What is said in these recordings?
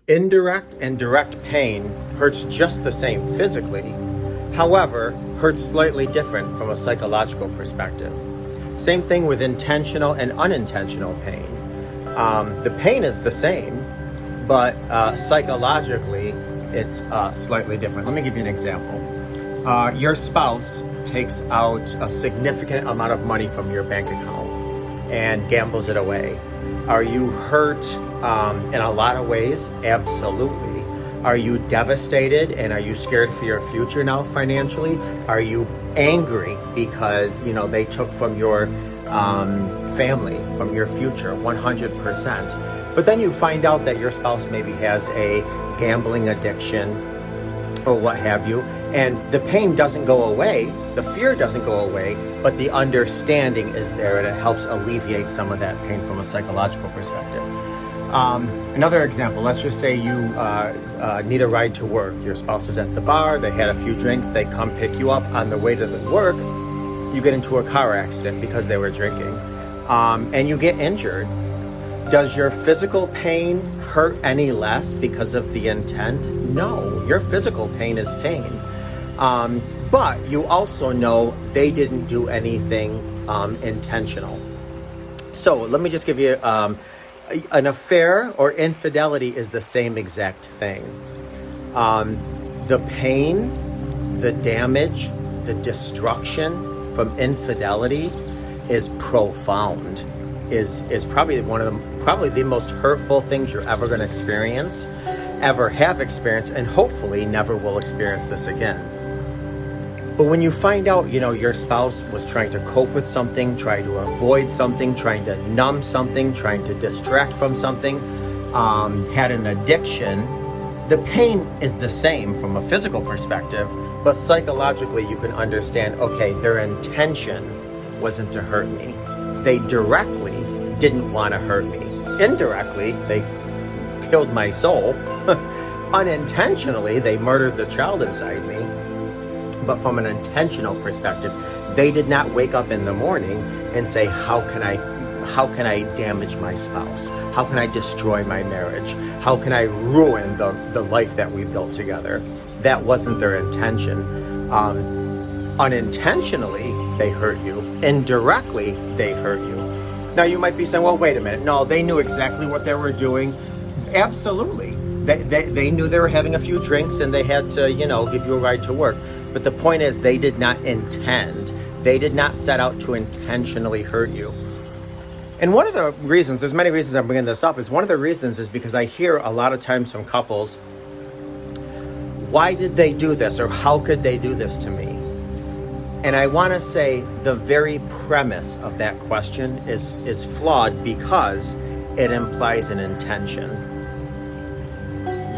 Indirect and direct pain hurts just the same physically, however, hurts slightly different from a psychological perspective. Same thing with intentional and unintentional pain. The pain is the same, but psychologically, it's slightly different. Let me give you an example. Your spouse takes out a significant amount of money from your bank account and gambles it away. Are you hurt in a lot of ways? Absolutely. Are you devastated and are you scared for your future now financially? Are you angry because, they took from your family, from your future, 100%. But then you find out that your spouse maybe has a gambling addiction or what have you, and the pain doesn't go away, the fear doesn't go away, but the understanding is there and it helps alleviate some of that pain from a psychological perspective. Another example, let's just say you need a ride to work. Your spouse is at the bar, they had a few drinks, they come pick you up on the way to the work, you get into a car accident because they were drinking, and you get injured. Does your physical pain hurt any less because of the intent? No, your physical pain is pain. But you also know they didn't do anything intentional. So let me just give you an affair or infidelity is the same exact thing. The pain, the damage, the destruction from infidelity is profound. Is probably the most hurtful things you're ever going to experience, ever have experienced, and hopefully never will experience this again. But when you find out, your spouse was trying to cope with something, trying to avoid something, trying to numb something, trying to distract from something, had an addiction, the pain is the same from a physical perspective, but psychologically you can understand, okay, their intention wasn't to hurt me. They directly didn't want to hurt me. Indirectly, they killed my soul. Unintentionally, they murdered the child inside me. But from an intentional perspective, they did not wake up in the morning and say, how can I damage my spouse? How can I destroy my marriage? How can I ruin the life that we built together? That wasn't their intention. Unintentionally, they hurt you. Indirectly, they hurt you. Now, you might be saying, well, wait a minute. No, they knew exactly what they were doing. Absolutely. They knew they were having a few drinks and they had to, give you a ride to work. But the point is, they did not intend. They did not set out to intentionally hurt you. And one of the reasons, there's many reasons I'm bringing this up, is one of the reasons is because I hear a lot of times from couples, why did they do this? Or how could they do this to me? And I want to say the very premise of that question is flawed because it implies an intention.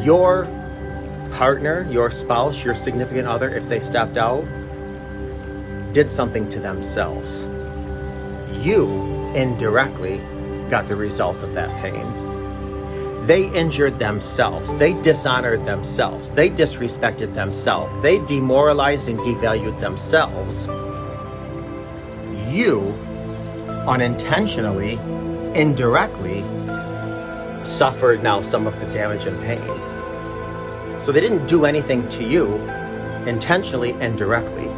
Your partner, your spouse, your significant other, if they stepped out, did something to themselves. You indirectly got the result of that pain. They injured themselves. They dishonored themselves. They disrespected themselves. They demoralized and devalued themselves. You, unintentionally, indirectly, suffered now some of the damage and pain. So they didn't do anything to you intentionally and directly.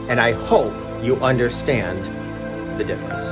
And I hope you understand the difference.